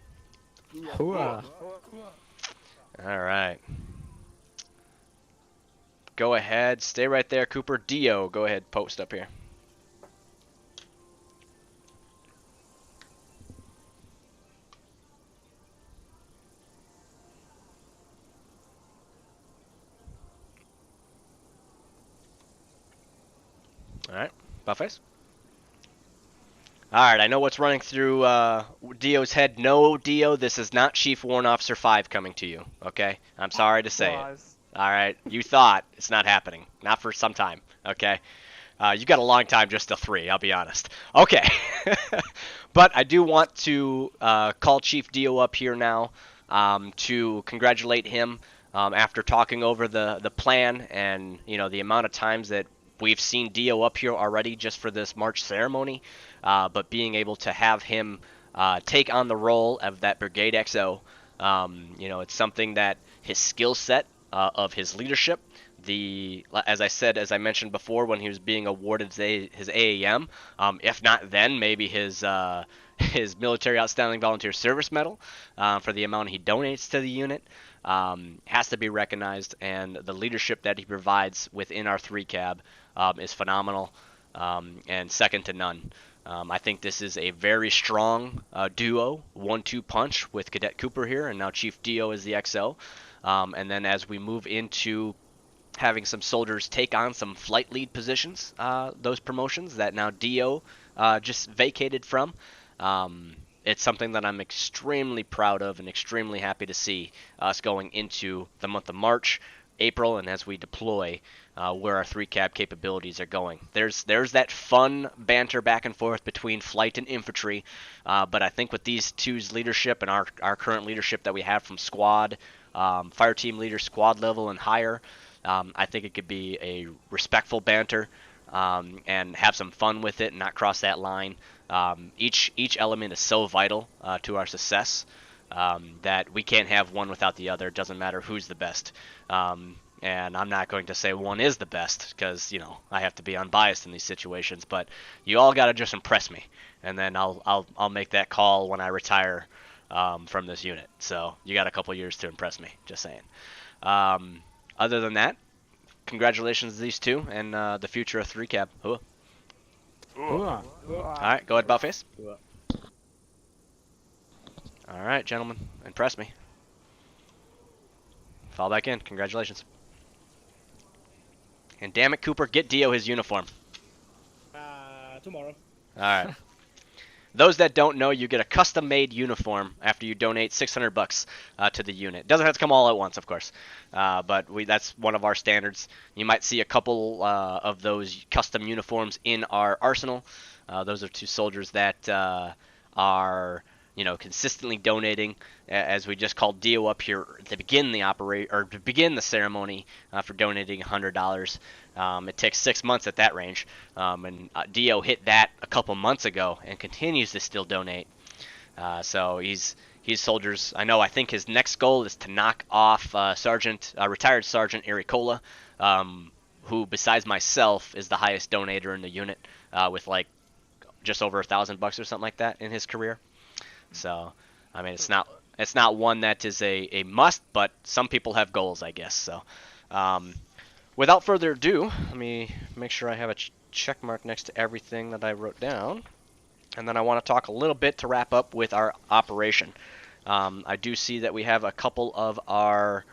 Hooah. All right. Go ahead, stay right there, Cooper. Dio, go ahead, post up here. All right, Buffface. All right, I know what's running through Dio's head. No, Dio, this is not Chief Warrant Officer 5 coming to you, okay? I'm sorry to say it. All right, you thought it's not happening. Not for some time, okay? You got a long time just to 3, I'll be honest. Okay. But I do want to call Chief Dio up here now to congratulate him after talking over the plan and, the amount of times that we've seen Dio up here already just for this March ceremony. But being able to have him take on the role of that Brigade XO, it's something that his skill set of his leadership, as I mentioned before, when he was being awarded his AAM, if not then, maybe his Military Outstanding Volunteer Service Medal for the amount he donates to the unit, has to be recognized, and the leadership that he provides within our 3 cab is phenomenal and second to none. I think this is a very strong duo, 1-2 punch with Cadet Cooper here, and now Chief Dio is the XO. And then as we move into having some soldiers take on some flight lead positions, those promotions that now Dio just vacated from, it's something that I'm extremely proud of and extremely happy to see us going into the month of March, April, and as we deploy where our 3 cab capabilities are going. There's that fun banter back and forth between flight and infantry, but I think with these two's leadership and our current leadership that we have from squad, fire team leader, squad level and higher, I think it could be a respectful banter and have some fun with it and not cross that line. Each element is so vital to our success that we can't have one without the other. It doesn't matter who's the best. And I'm not going to say one is the best because, I have to be unbiased in these situations. But you all got to just impress me, and then I'll make that call when I retire from this unit. So you got a couple years to impress me. Just saying. Other than that, congratulations to these two and the future of 3 cab. Hooah. Hooah. All right, go ahead, Buffface. All right, gentlemen, impress me. Fall back in. Congratulations. And damn it, Cooper, get Dio his uniform. Tomorrow. All right. Those that don't know, you get a custom-made uniform after you donate $600 to the unit. Doesn't have to come all at once, of course, but that's one of our standards. You might see a couple of those custom uniforms in our arsenal. Those are 2 soldiers that are, consistently donating, as we just called Dio up here to begin the ceremony for donating $100. It takes 6 months at that range, and Dio hit that a couple months ago and continues to still donate. So he's soldiers. I think his next goal is to knock off retired Sergeant Ericola, who besides myself is the highest donator in the unit, with like just over $1,000 or something like that in his career. So, I mean, it's not one that is a must, but some people have goals, I guess. So, without further ado, let me make sure I have a check mark next to everything that I wrote down. And then I want to talk a little bit to wrap up with our operation. I do see that we have a couple of our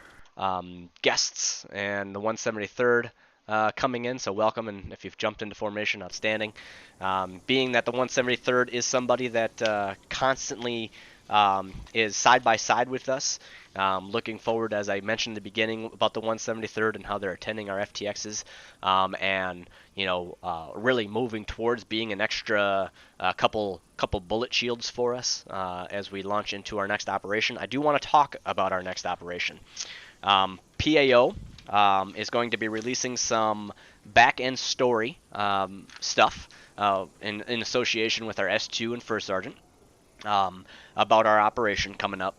guests and the 173rd coming in, so welcome, and if you've jumped into formation, outstanding. Being that the 173rd is somebody that constantly is side by side with us, looking forward, as I mentioned in the beginning, about the 173rd and how they're attending our FTXs, and really moving towards being an extra couple bullet shields for us as we launch into our next operation. I do want to talk about our next operation. PAO is going to be releasing some back-end story stuff in association with our S2 and First Sergeant about our operation coming up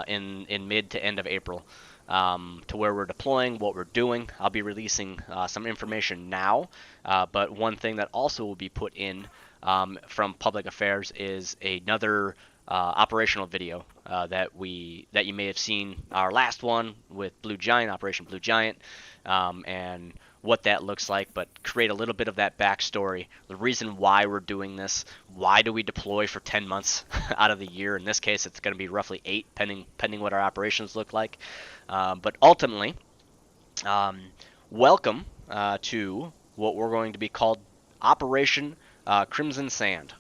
in mid to end of April, to where we're deploying, what we're doing. I'll be releasing some information now, but one thing that also will be put in from Public Affairs is another operational video that you may have seen our last one with Blue Giant, Operation Blue Giant, and what that looks like, but create a little bit of that backstory, the reason why we're doing this, why do we deploy for 10 months out of the year. In this case, it's going to be roughly 8, pending what our operations look like. But ultimately, welcome to what we're going to be called Operation Crimson Sand.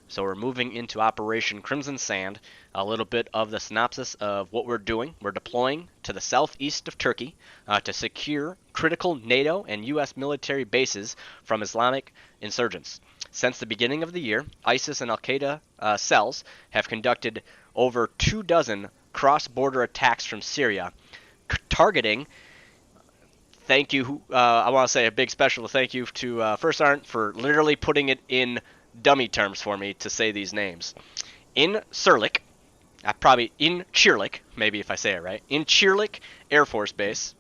So we're moving into Operation Crimson Sand. A little bit of the synopsis of what we're doing. We're deploying to the southeast of Turkey to secure critical NATO and U.S. military bases from Islamic insurgents. Since the beginning of the year, ISIS and Al-Qaeda cells have conducted over 24 cross-border attacks from Syria, targeting. Thank you. I want to say a big special thank you to First Sergeant for literally putting it in dummy terms for me to say these names. In Sirlik, in Chirlik, maybe if I say it right, in Chirlik Air Force Base,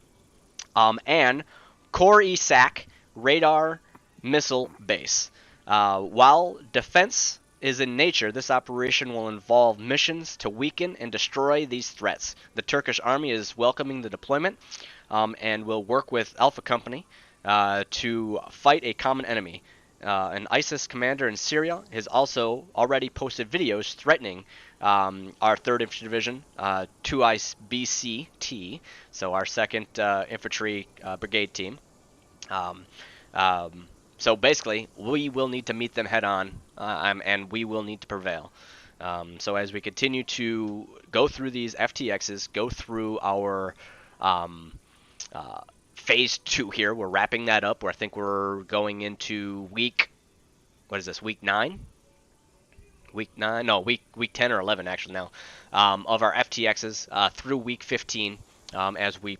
and Khor Isak Radar Missile Base. While defense is in nature, this operation will involve missions to weaken and destroy these threats. The Turkish army is welcoming the deployment and will work with Alpha Company to fight a common enemy. An ISIS commander in Syria has also already posted videos threatening our 3rd Infantry Division, 2IBCT, so our 2nd Infantry Brigade team. So basically, we will need to meet them head on, and we will need to prevail. So as we continue to go through these FTXs, go through our phase 2 here, we're wrapping that up, where I think we're going into week 9? Week 9? No, week 10 or 11 actually now, of our FTXs through week 15, as we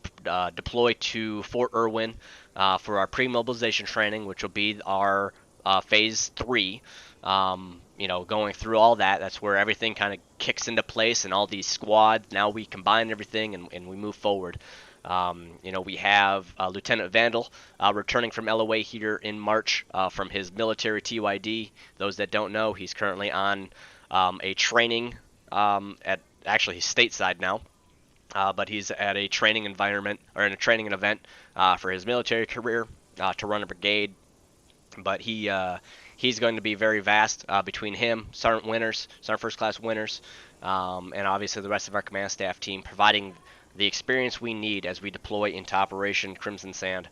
deploy to Fort Irwin for our pre-mobilization training, which will be our phase 3. Going through all that, that's where everything kind of kicks into place, and all these squads, now we combine everything and we move forward. We have Lieutenant Vandal returning from LOA here in March from his military TYD. Those that don't know, he's currently on a training actually he's stateside now, but he's at a training environment, or in a training event for his military career to run a brigade. But he's going to be very vast between him, Sergeant First Class Winters, and obviously the rest of our command staff team, providing the experience we need as we deploy into Operation Crimson Sand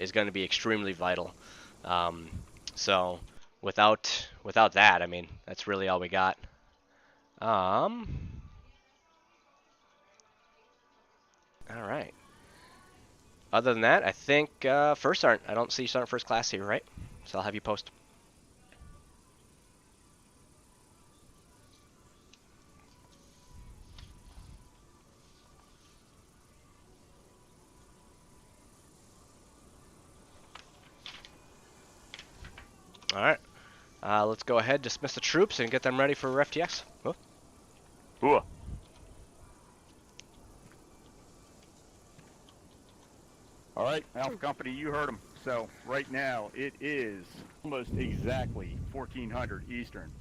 is going to be extremely vital. So without that, I mean, that's really all we got. All right. Other than that, I think First Sergeant, I don't see Sergeant First Class here, right? So I'll have you post. All right. Let's go ahead, dismiss the troops, and get them ready for FTX. Oh. Hooah. All right, Alpha Company, you heard them. So right now it is almost exactly 1400 Eastern.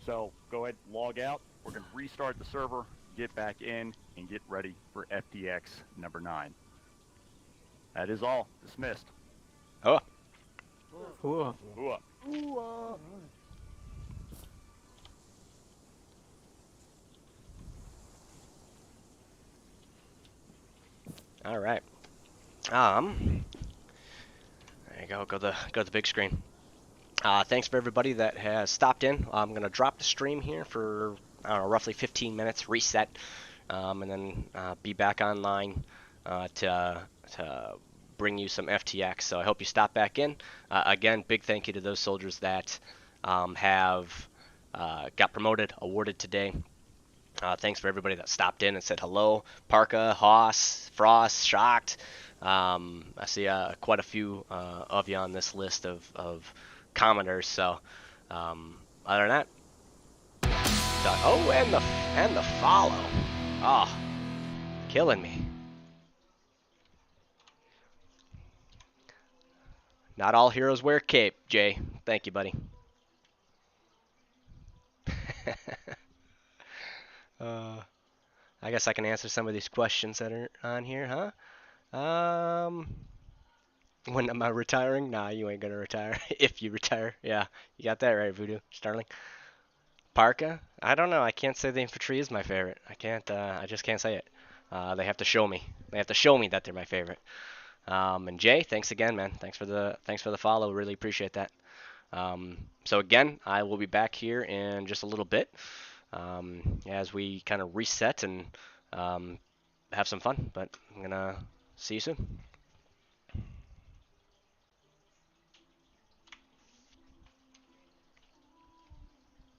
So go ahead, log out. We're going to restart the server, get back in, and get ready for FTX number 9. That is all. Dismissed. Oh. Hua. Hooah. Ooh, All right. There you go. Go to the big screen. Thanks for everybody that has stopped in. I'm gonna drop the stream here for I don't know, roughly 15 minutes, reset, and then be back online to bring you some FTX. So I hope you stop back in. Again, big thank you to those soldiers that have got promoted, awarded today. Thanks for everybody that stopped in and said hello. Parka, Haas, Frost, Shocked. I see quite a few of you on this list of commenters. So other than that, oh, and the follow. Oh, killing me. Not all heroes wear cape, Jay. Thank you, buddy. I guess I can answer some of these questions that are on here, huh? When am I retiring? Nah, you ain't gonna retire. If you retire, yeah, you got that right, Voodoo Starling. Parka? I don't know. I can't say the infantry is my favorite. I can't. I just can't say it. They have to show me. They have to show me that they're my favorite. And Jay, thanks again, man. Thanks for the follow. Really appreciate that. So again, I will be back here in just a little bit as we kind of reset and have some fun. But I'm gonna see you soon.